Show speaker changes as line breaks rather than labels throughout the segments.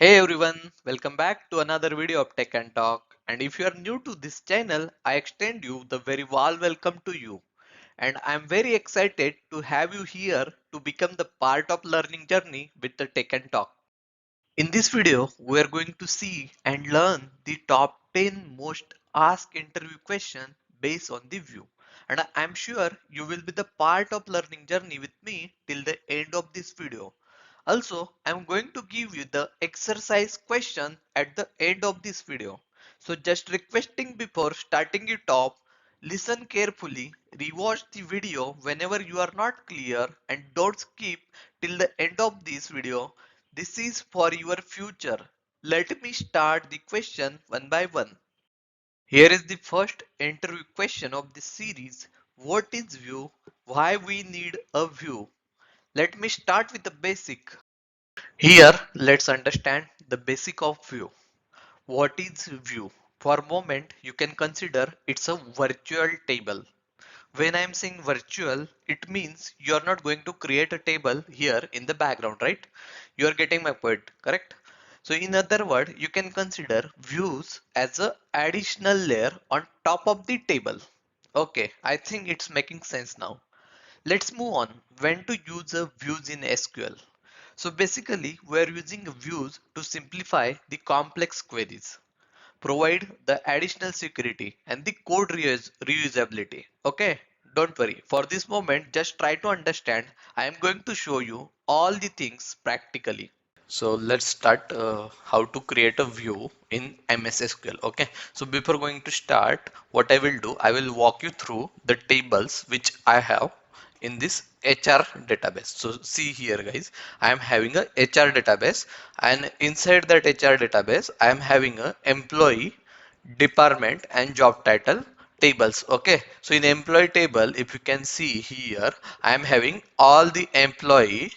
Hey everyone, welcome back to another video of Tech and Talk. And if you are new to this channel, I extend you the very warm welcome to you. And I'm very excited to have you here to become the part of learning journey with the Tech and Talk. In this video, we are going to see and learn the top 10 most asked interview questions based on the view. And I'm sure you will be the part of learning journey with me till the end of this video. Also, I'm going to give you the exercise question at the end of this video. So just requesting before starting it off, listen carefully, rewatch the video whenever you are not clear and don't skip till the end of this video. This is for your future. Let me start the question one by one. Here is the first interview question of this series. What is view? Why we need a view? Let me start with the basic. Here, let's understand the basic of view. What is view? For a moment, you can consider it's a virtual table. When I'm saying virtual, it means you're not going to create a table here in the background, right? You're getting my point, correct? So in other words, you can consider views as a additional layer on top of the table. Okay, I think it's making sense now. Let's move on. When to use a views in SQL? So basically, we're using views to simplify the complex queries, provide the additional security and the code reusability. Okay, don't worry. For this moment, just try to understand. I am going to show you all the things practically. So let's start how to create a view in MS SQL. Okay, so before going to start, what I will do, I will walk you through the tables which I have in this HR database. So see here guys, I am having a HR database, and inside that HR database I am having a employee, department and job title tables. Okay, so in employee table, if you can see here, I am having all the employee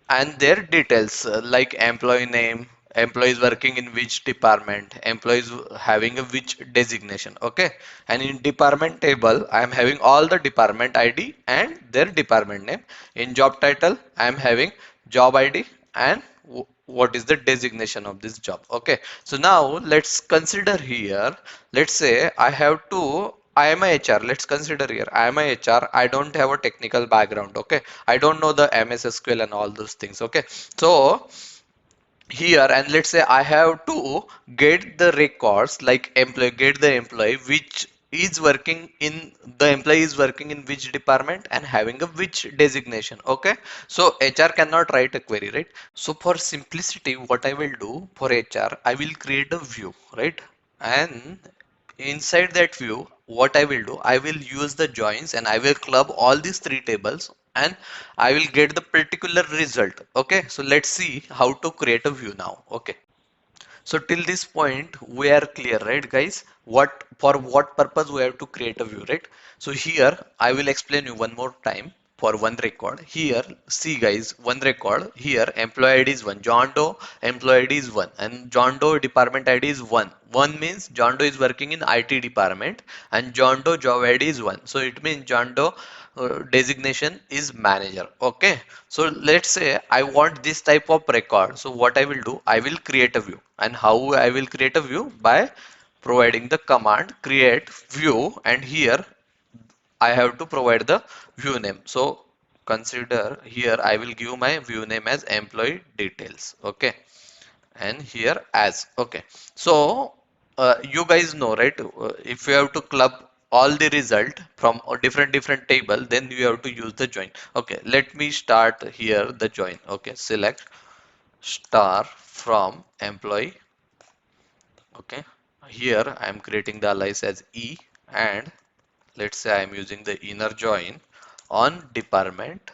and their details, like employee name, employees working in which department, employees having a which designation. Okay, and in department table I am having all the department ID and their department name. In job title I am having job ID and what is the designation of this job. Okay, so now let's consider here. Let's say I am a HR. Let's consider here I am a HR. I don't have a technical background. Okay, I don't know the MS SQL and all those things. Okay, so here, and let's say I have to get the records, like employee, get the employee which is working in, the employee is working in which department and having a which designation. Okay, so HR cannot write a query, right? So for simplicity, what I will do for HR, I will create a view, right? And inside that view, what I will do, I will use the joins and I will club all these three tables and I will get the particular result. Okay, so let's see how to create a view now. Okay, so till this point we are clear, right guys? What, for what purpose we have to create a view, right? So here I will explain you one more time. For one record here, see guys, one record here, employee ID is 1, John Doe employee ID is 1, and John Doe department ID is 1. 1 means John Doe is working in IT department and John Doe job ID is 1, so it means John Doe designation is manager. Okay, so let's say I want this type of record. So what I will do, I will create a view. And how I will create a view? By providing the command create view, and here I have to provide the view name. So consider here I will give my view name as employee details. Okay, and here as. Okay, so you guys know, right? If you have to club all the result from a different table, then you have to use the join. Okay, let me start here the join. Okay, select star from employee. Okay, here I am creating the alias as E, and let's say I am using the inner join on department.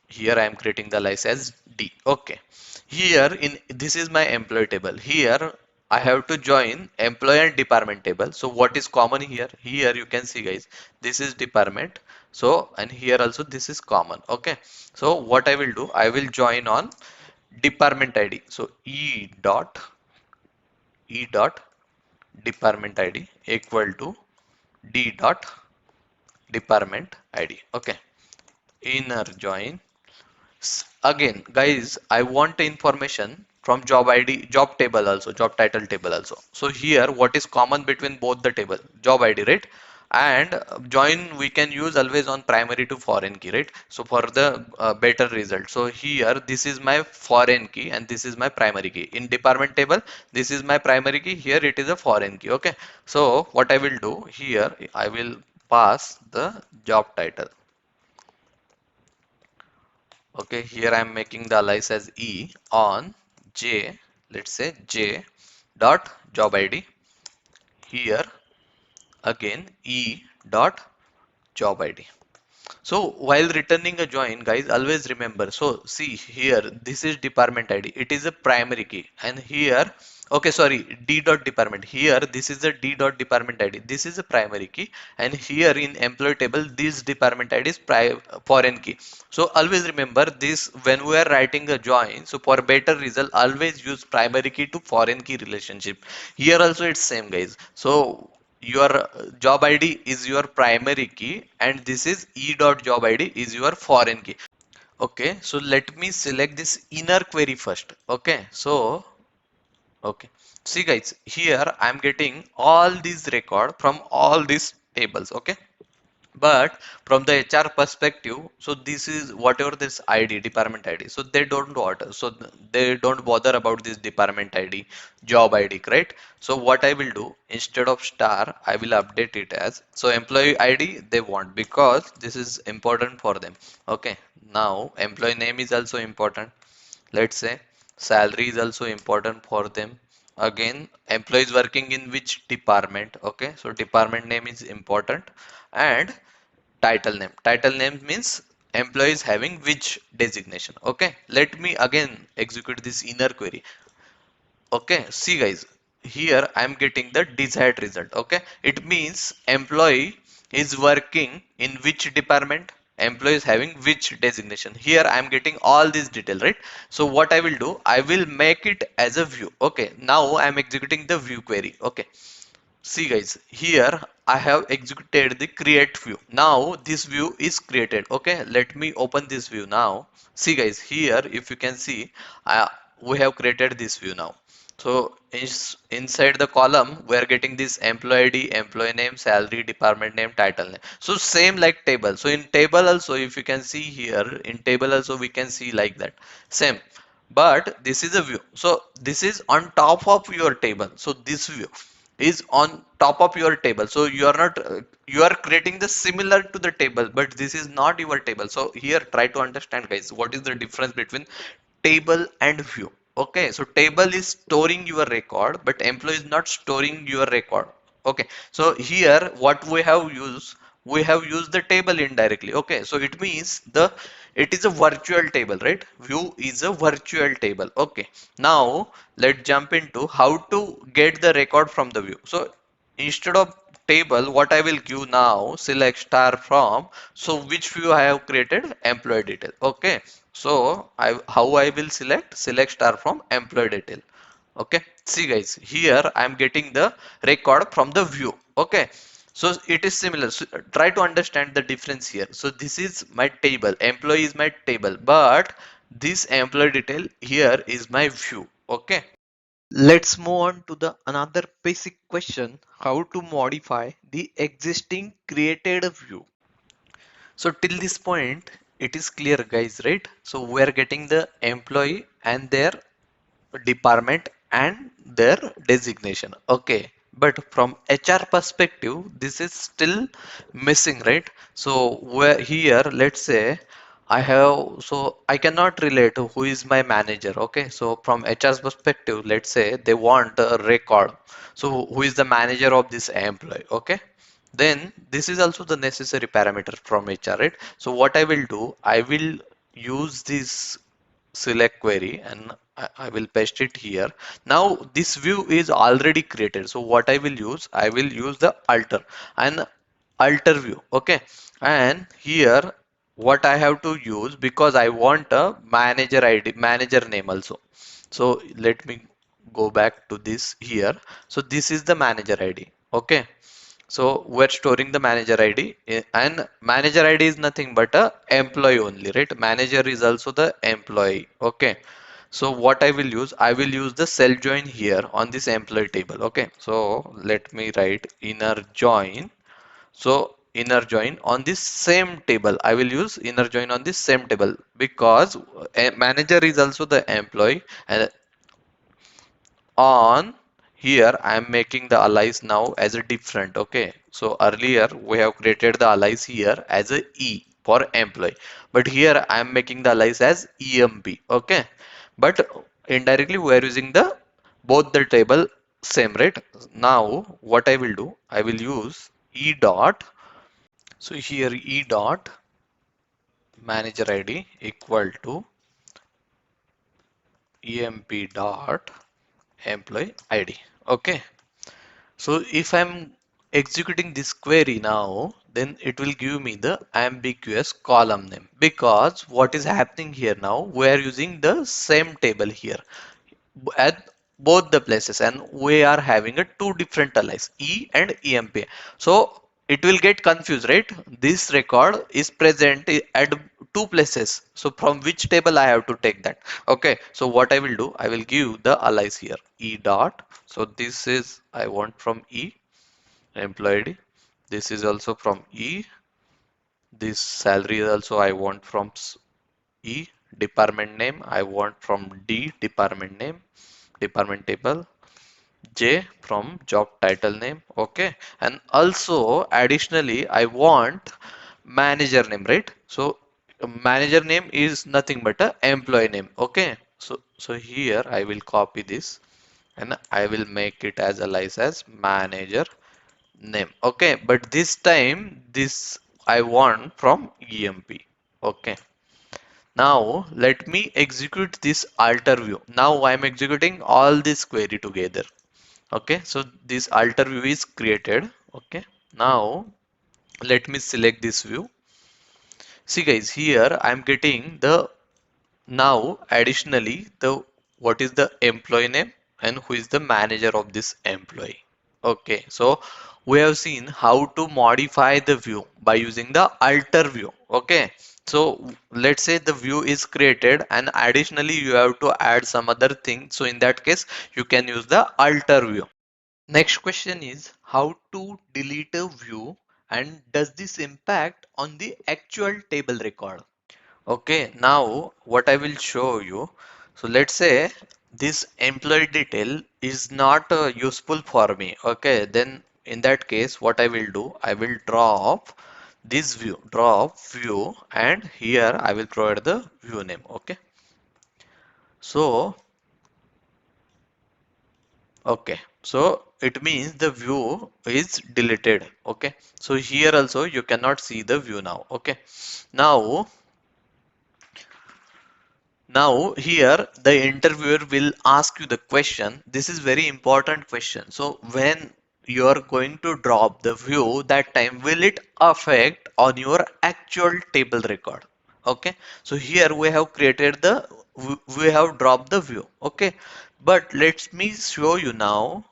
Here I am creating the alias as D. Okay, here in this is my employee table. Here I have to join employee and department table. So what is common here? Here you can see guys, this is department. So and here also this is common. Okay, so what I will do, I will join on department ID. So E dot department ID equal to D dot department ID. Okay, inner join. Again guys, I want information from job ID, job table also, job title table also. So here what is common between both the table? Job ID, right? And join we can use always on primary to foreign key, right? So for the better result, so here this is my foreign key and this is my primary key. In department table, this is my primary key, here it is a foreign key. Okay, so what I will do here, I will pass the job title. Okay, here I am making the alias as E on J, let's say J dot job ID. Here again E dot job ID. So while returning a join, guys, always remember. So see here, this is department ID. It is a primary key, and here, okay, sorry, D dot department. Here, this is the D dot department ID. This is a primary key, and here in employee table, this department ID is foreign key. So always remember this when we are writing a join. So for better result, always use primary key to foreign key relationship. Here also it's same, guys. So your job ID is your primary key and this is E dot job ID is your foreign key. Okay, so let me select this inner query first. Okay, so okay, see guys, here I'm getting all these record from all these tables. Okay, but from the HR perspective, so this is whatever this ID, department ID, so they don't what, so they don't bother about this department ID, job ID, right? So what I will do, instead of star, I will update it as, so employee ID they want because this is important for them. Okay, now employee name is also important. Let's say salary is also important for them. Again, employees working in which department. Okay, so department name is important. And title name means employees having which designation. Okay, let me again execute this inner query. Okay, see guys, here I am getting the desired result. Okay, it means employee is working in which department, employee is having which designation. Here I am getting all these detail, right? So what I will do, I will make it as a view. Okay, now I am executing the view query. Okay, see guys, here I have executed the create view. Now this view is created. Okay, let me open this view now. See guys, here if you can see, we have created this view now. So inside the column, we are getting this employee ID, employee name, salary, department name, title name. So same like table. So in table also, if you can see here, in table also we can see like that. Same. But this is a view. So this is on top of your table. So this view is on top of your table. So you are not you are creating the similar to the table, but this is not your table. So here try to understand guys, what is the difference between table and view. Okay, so table is storing your record, but employee is not storing your record. Okay, so here what we have used the table indirectly. Okay, so it means the it is a virtual table, right? View is a virtual table. Okay, now let's jump into how to get the record from the view. So instead of table, what I will give now, select star from, so which view I have created, employee detail. Okay, so how I will select star from employee detail. Okay, see guys, here I am getting the record from the view. Okay, so it is similar. So try to understand the difference here. So this is my table, employee is my table, but this employee detail here is my view. Okay, let's move on to the another basic question, how to modify the existing created view. So till this point, it is clear guys, right? So we are getting the employee and their department and their designation. Okay, but from HR perspective, this is still missing, right? So where here, let's say I have, so I cannot relate who is my manager. Okay, so from HR's perspective, let's say they want a record. So who is the manager of this employee? Okay, then this is also the necessary parameter from HR, right? So what I will do, I will use this select query and I will paste it here. Now this view is already created. So what I will use the alter view. Okay. And here what I have to use, because I want a manager ID, manager name also. So let me go back to this here. So this is the manager ID. Okay. So we're storing the manager ID and manager ID is nothing but a employee only, right? Manager is also the employee. Okay. So what I will use the cell join here on this employee table. Okay, so let me write inner join. So inner join on this same table. I will use inner join on this same table because a manager is also the employee, and on here I am making the allies now as a different. Okay, so earlier we have created the allies here as a E for employee, but here I am making the allies as EMP. Okay, but indirectly we are using the both the table same, right? Now what I will do, I will use E dot. So here E dot manager ID equal to EMP dot employee ID. Okay. So if I'm executing this query now, then it will give me the ambiguous column name, because what is happening here now, we are using the same table here at both the places, and we are having a two different allies, E and EMP. So it will get confused, right? This record is present at two places. So from which table I have to take that? Okay, so what I will do, I will give the allies here E dot. So this is I want from E employee ID. This is also from E. This salary is also I want from E. Department name I want from D. Department name, department table. J from job title name. Okay, and also additionally I want manager name, right? So manager name is nothing but a employee name. Okay, so here I will copy this and I will make it as alias as manager name. Okay, but this time this I want from EMP. Okay, now let me execute this alter view. Now I am executing all this query together. Okay, so this alter view is created. Okay, now let me select this view. See guys, here I am getting the now additionally the what is the employee name and who is the manager of this employee. Okay, so we have seen how to modify the view by using the alter view. Okay, so let's say the view is created and additionally you have to add some other thing. So in that case, you can use the alter view. Next question is how to delete a view, and does this impact on the actual table record? Okay, now what I will show you. So let's say this employee detail is not useful for me. Okay, then in that case, what I will do, I will drop view, and here I will provide the view name. Okay, so okay, so it means the view is deleted. Okay, so here also you cannot see the view now. Okay, now Now here the interviewer will ask you the question. This is very important question. So when you are going to drop the view, that time will it affect on your actual table record? Okay. So here we have created the we have dropped the view. Okay. But let me show you now.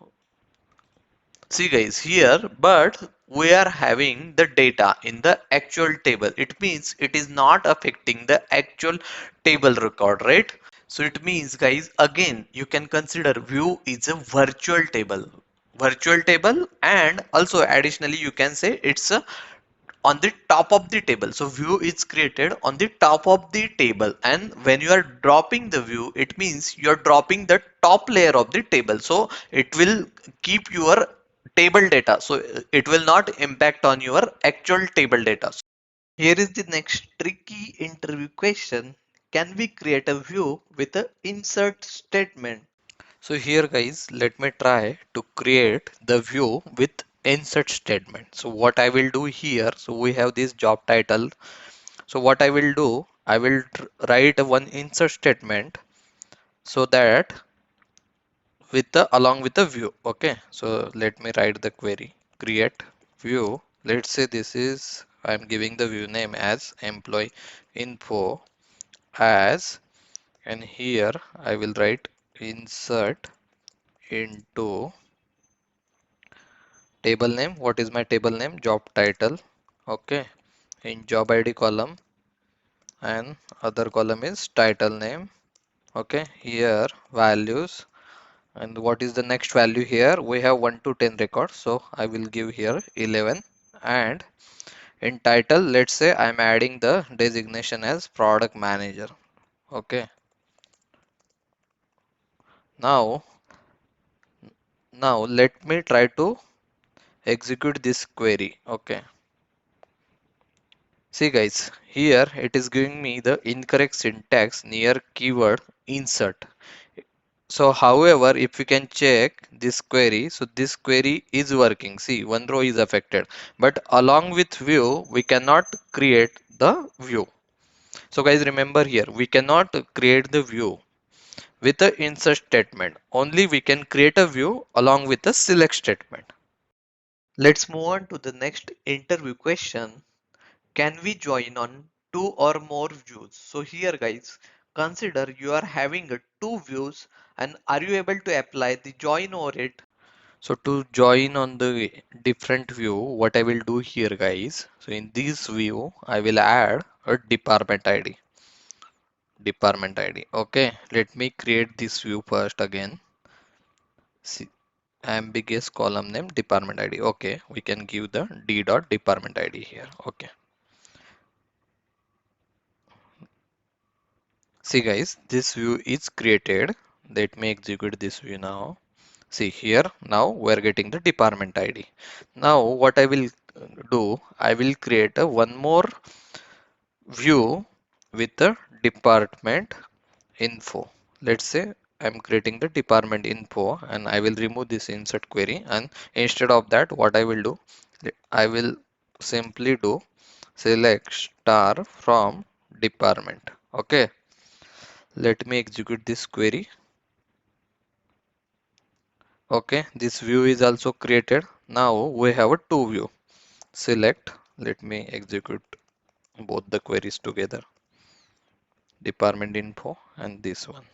See guys here, but we are having the data in the actual table. It means it is not affecting the actual table record, right? So it means guys, again, you can consider view is a virtual table. Virtual table, and also additionally you can say it's a on the top of the table. So view is created on the top of the table, and when you are dropping the view, it means you're dropping the top layer of the table. So it will keep your table data. So it will not impact on your actual table data. Here is the next tricky interview question. Can we create a view with a insert statement? So here guys, let me try to create the view with insert statement. So what I will do here, so we have this job title. So what I will do, I will write one insert statement so that with the along with the view. Okay, so let me write the query create view. Let's say this is I'm giving the view name as employee info as, and here I will write insert into table name. What is my table name? Job title. Okay, in job ID column, and other column is title name. Okay, here values, and what is the next value here? We have 1 to 10 records, so I will give here 11. And in title, let's say I'm adding the designation as product manager. Okay, now let me try to execute this query. Okay, see guys, here it is giving me the incorrect syntax near keyword insert. So however, if you can check this query, so this query is working. See, one row is affected, but along with view, we cannot create the view. So guys, remember here, we cannot create the view with the insert statement. Only we can create a view along with the select statement. Let's move on to the next interview question. Can we join on two or more views? So here guys, consider you are having two views, and are you able to apply the join over it? So to join on the different view, what I will do here guys, so in this view, I will add a department ID. Department ID. Okay, let me create this view first again. See, ambiguous column name department ID. Okay, we can give the d dot department ID here. Okay. See guys, this view is created. Let me execute this view now. See here, now we're getting the department ID. Now what I will do, I will create a one more view with the department info. Let's say I'm creating the department info, and I will remove this insert query, and instead of that what I will do, I will simply do select star from department. Okay, let me execute this query. Okay, this view is also created. Now we have a two view. Select, let me execute both the queries together, department info and this one.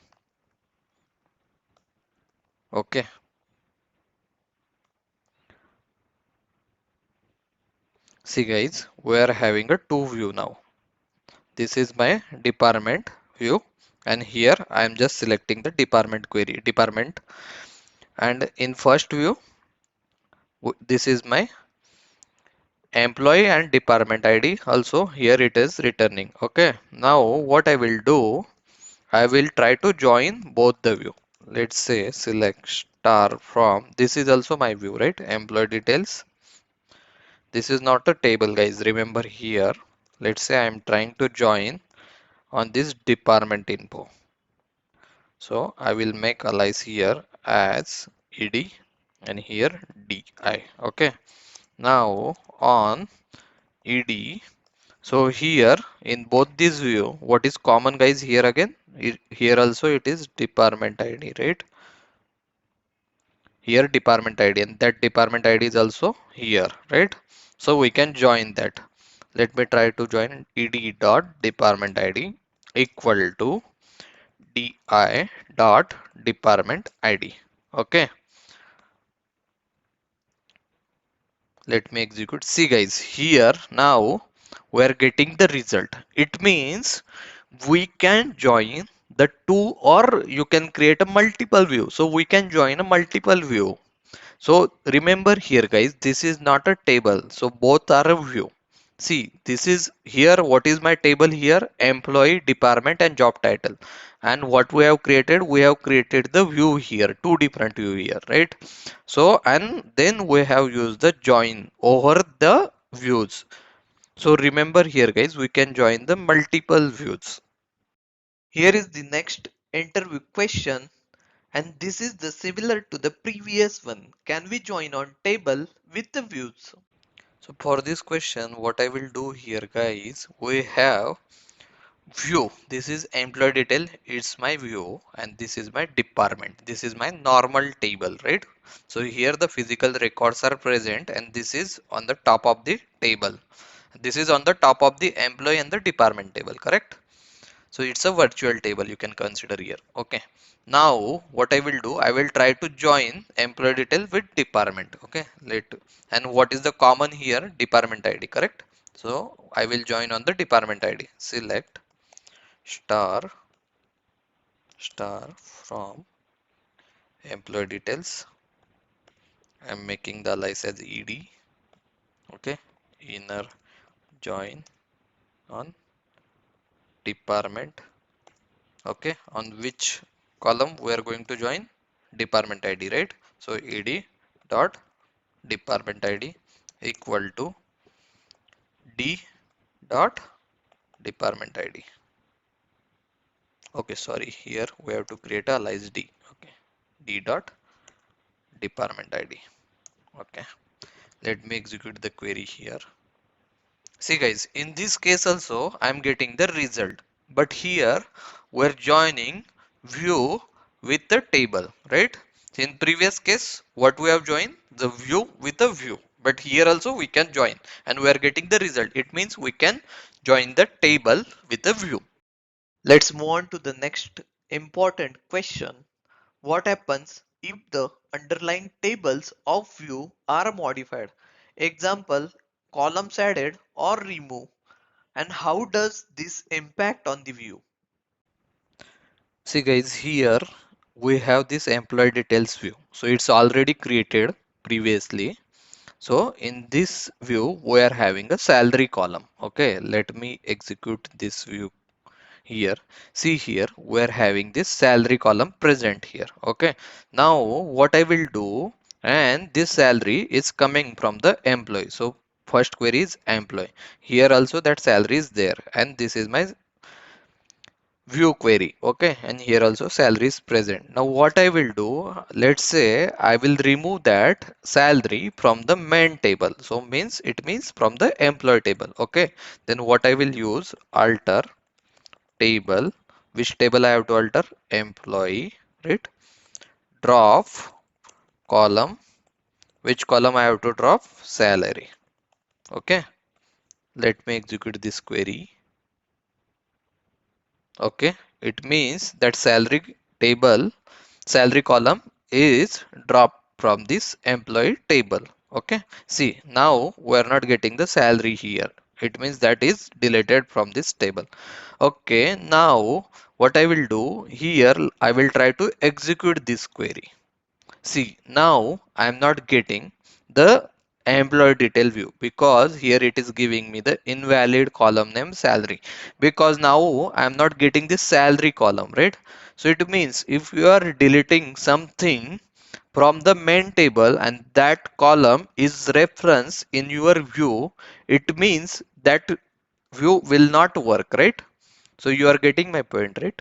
Okay, see guys, we are having a two view now. This is my department view, and here I am just selecting the department query, department, and in first view this is my employee and department ID. Also here it is returning. Okay, now what I will do, I will try to join both the view. Let's say select star from, this is also my view, right? Employee details. This is not a table guys, remember here. Let's say I am trying to join on this department info. So I will make alias here as ed and here di. Okay. Now on ed. So here in both this view, what is common guys here again? Here also it is department ID, right? Here department ID, and that department ID is also here, right? So we can join that. Let me try to join ed dot department ID equal to di dot department ID. Okay, let me execute. See guys, here now we are getting the result. It means we can join the two, or you can create a multiple view. So we can join a multiple view. So remember here guys, this is not a table. So both are a view. See, this is here, what is my table here? Employee, department and job title. And what we have created the view here, two different view here, right? So, and then we have used the join over the views. So remember here guys, we can join the multiple views. Here is the next interview question, and this is the similar to the previous one. Can we join on table with the views? So for this question, what I will do here guys, we have view. This is employee detail, it's my view, and this is my department. This is my normal table, right? So here the physical records are present, and this is on the top of the table. This is on the top of the employee and the department table, correct? So it's a virtual table you can consider here. Okay. Now what I will do, I will try to join employee detail with department. Okay. And what is the common here? Department ID, correct? So I will join on the department ID. Select star
star from employee details. I'm making the alias as ed. Okay, inner join on department. Okay, on which column we are going to join? Department id, right? So ed dot department id equal to d dot department id. Okay, sorry, here we have to create a alias d. Okay, d dot department id. Okay, let me execute the query here. See guys, in this case also I'm getting the result, but here we're joining view with the table, right? In previous case, what we have joined? The view with the view, but here also we can join and we are getting the result. It means we can join the table with the view.
Let's move on to the next important question. What happens if the underlying tables of view are modified? Example, columns added or removed. And how does this impact on the view?
See guys, here we have this employee details view. So it's already created previously. So in this view, we are having a salary column. Okay, let me execute this view here. See here, we are having this salary column present here. Okay, now what I will do, and this salary is coming from the employee. So first query is employee. Here also that salary is there, and this is my view query. Okay, and here also salary is present. Now what I will do, let's say I will remove that salary from the main table, so means it means from the employee table. Okay, then what I will use, alter table. Which table I have to alter? Employee, right? Drop column. Which column I have to drop? Salary. Okay, let me execute this query. Okay, it means that salary column is dropped from this employee table. Okay, see now we are not getting the salary here. It means that is deleted from this table. Okay, now what I will do here, I will try to execute this query. See, now I am not getting the employee detail view because here it is giving me the invalid column name salary, because now I am not getting the salary column, right? So it means if you are deleting something from the main table and that column is reference in your view, it means that view will not work, right? So you are getting my point, right?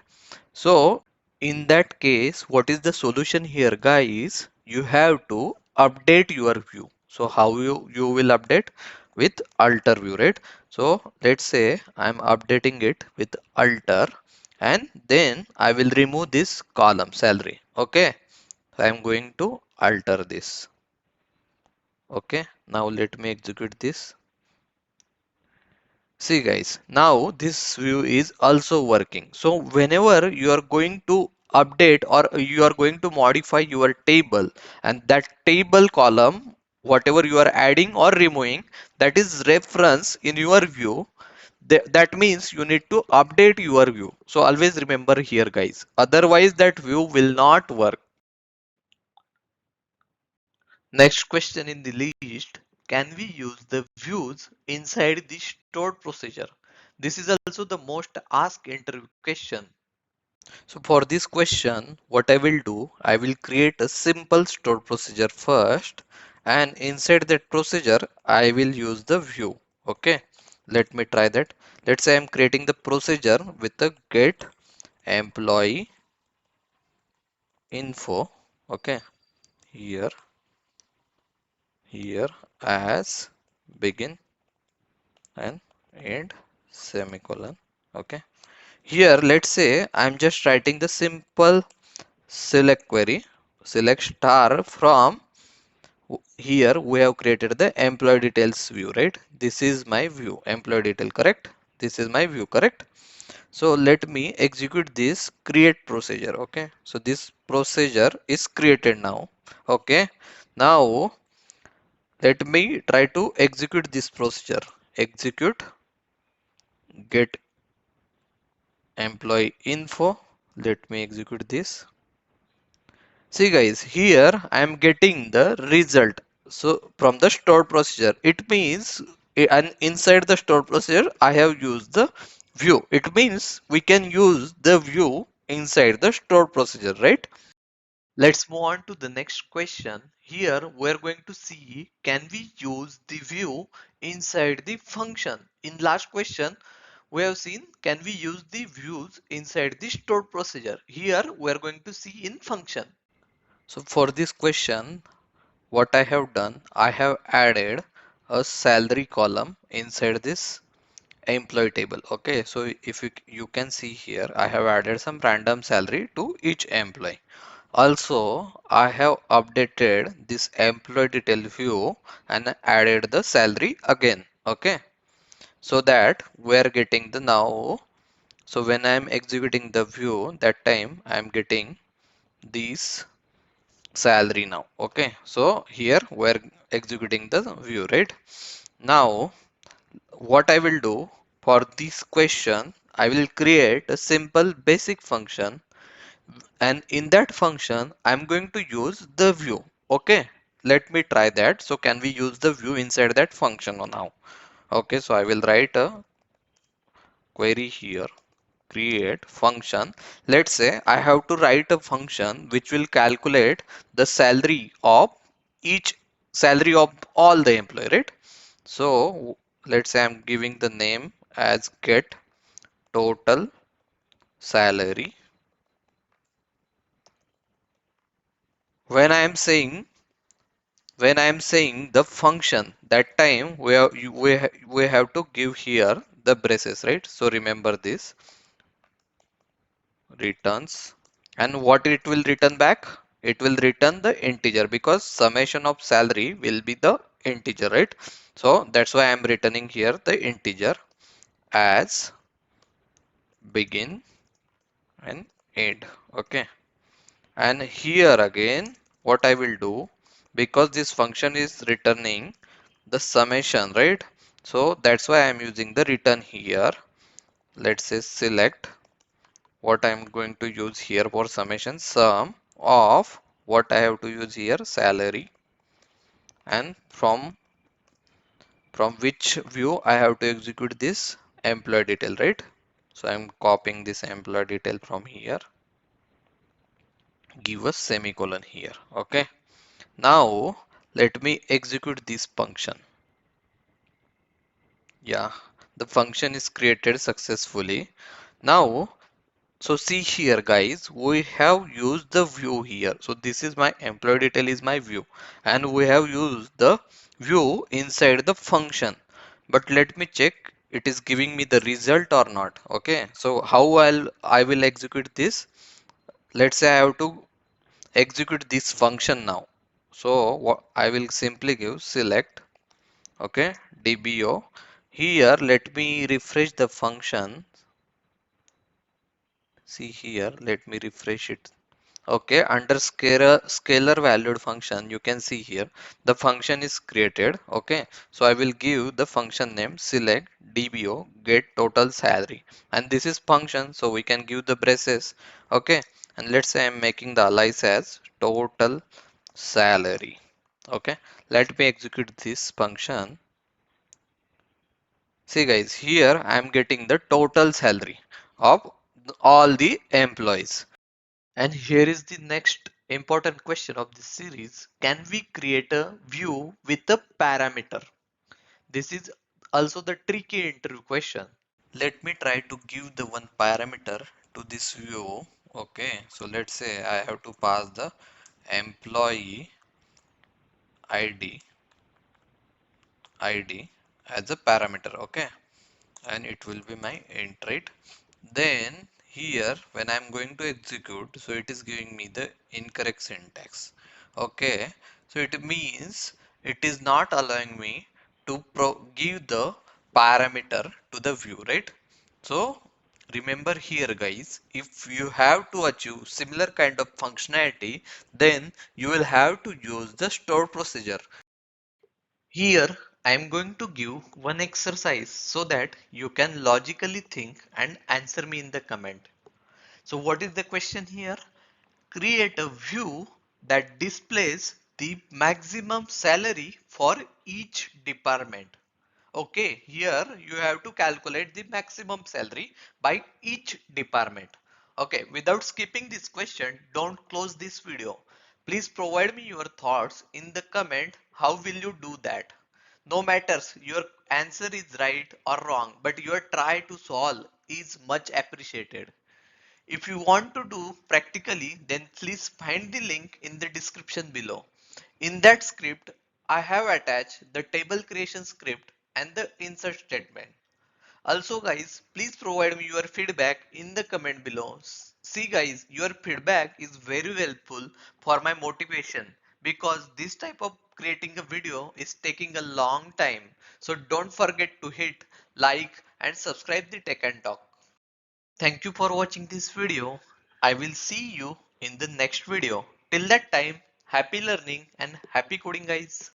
So in that case, what is the solution here, guys? You have to update your view. So how you will update? With alter view, right? So let's say I'm updating it with alter, and then I will remove this column salary. Okay, so I'm going to alter this. Okay, now let me execute this. See guys, now this view is also working. So whenever you are going to update or you are going to modify your table, and that table column, whatever you are adding or removing, that is reference in your view, that means you need to update your view. So always remember here guys, otherwise that view will not work.
Next question in the list, can we use the views inside the stored procedure? This is also the most asked interview question.
So for this question, what I will do, I will create a simple store procedure first, and inside that procedure, I will use the view. Okay, let me try that. Let's say I'm creating the procedure with the get employee info. Okay, here, here as begin and end semicolon. Okay, here let's say I'm just writing the simple select query, select star from. Here we have created the employee details view, right? This is my view, employee detail, correct? This is my view, correct? So let me execute this create procedure. Okay, so this procedure is created now. Okay, now let me try to execute this procedure. Execute get employee info. Let me execute this. See guys, here I am getting the result. So from the stored procedure, it means and inside the stored procedure, I have used the view. It means we can use the view inside the stored procedure, right?
Let's move on to the next question. Here we're going to see, can we use the view inside the function? In last question we have seen, can we use the views inside the stored procedure? Here we're going to see in function.
So for this question, what I have done, I have added a salary column inside this employee table. Okay, so if you can see here, I have added some random salary to each employee. Also, I have updated this employee detail view and added the salary again. Okay, so that we are getting the now. So when I am executing the view, that time I am getting this salary now. Okay, so here we are executing the view, right? Now, what I will do for this question, I will create a simple basic function, and in that function I'm going to use the view. Okay, let me try that. So can we use the view inside that function now? Okay, so I will write a query here, create function. Let's say I have to write a function which will calculate the salary of each salary of all the employee, right? So let's say I'm giving the name as get total salary. When I am saying the function, that time we have to give here the braces, right? So remember this returns, and what it will return back? It will return the integer because summation of salary will be the integer, right? So that's why I am returning here the integer as begin and end. Okay. And here again, what I will do, because this function is returning the summation, right? So that's why I'm using the return here. Let's say select what I'm going to use here for summation, sum of what I have to use here, salary, and from which view I have to execute this employee detail, right? So I'm copying this employee detail from here, give a semicolon here. Okay. Now let me execute this function. Yeah, the function is created successfully. Now, so see here guys, we have used the view here. So this is my employee detail is my view, and we have used the view inside the function. But let me check it is giving me the result or not. Okay, so how I will execute this? Let's say I have to execute this function now. So what I will simply give select, okay, dbo. Here let me refresh the function. See here, let me refresh it. Okay, under scalar valued function, you can see here the function is created. Okay, so I will give the function name select dbo get total salary, and this is function, so we can give the braces. Okay, and let's say I'm making the alias as total salary. Okay, let me execute this function. See guys, here I am getting the total salary of all the employees.
And here is the next important question of this series. Can we create a view with a parameter? This is also the tricky interview question.
Let me try to give the one parameter to this view. Okay, so let's say I have to pass the employee ID ID as a parameter. Okay, and it will be my int, right? Then here when I'm going to execute, so it is giving me the incorrect syntax. Okay, so it means it is not allowing me to give the parameter to the view, right? So remember here guys, if you have to achieve similar kind of functionality, then you will have to use the store procedure.
Here I am going to give one exercise so that you can logically think and answer me in the comment. So what is the question here? Create a view that displays the maximum salary for each department. Okay, here you have to calculate the maximum salary by each department. Okay, without skipping this question, don't close this video. Please provide me your thoughts in the comment. How will you do that? No matters your answer is right or wrong, but your try to solve is much appreciated. If you want to do practically, then please find the link in the description below. In that script, I have attached the table creation script and the insert statement. Also guys, please provide me your feedback in the comment below. See guys, your feedback is very helpful for my motivation because this type of creating a video is taking a long time. So don't forget to hit like and subscribe the Tech and Talk. Thank you for watching this video. I will see you in the next video. Till that time, happy learning and happy coding guys.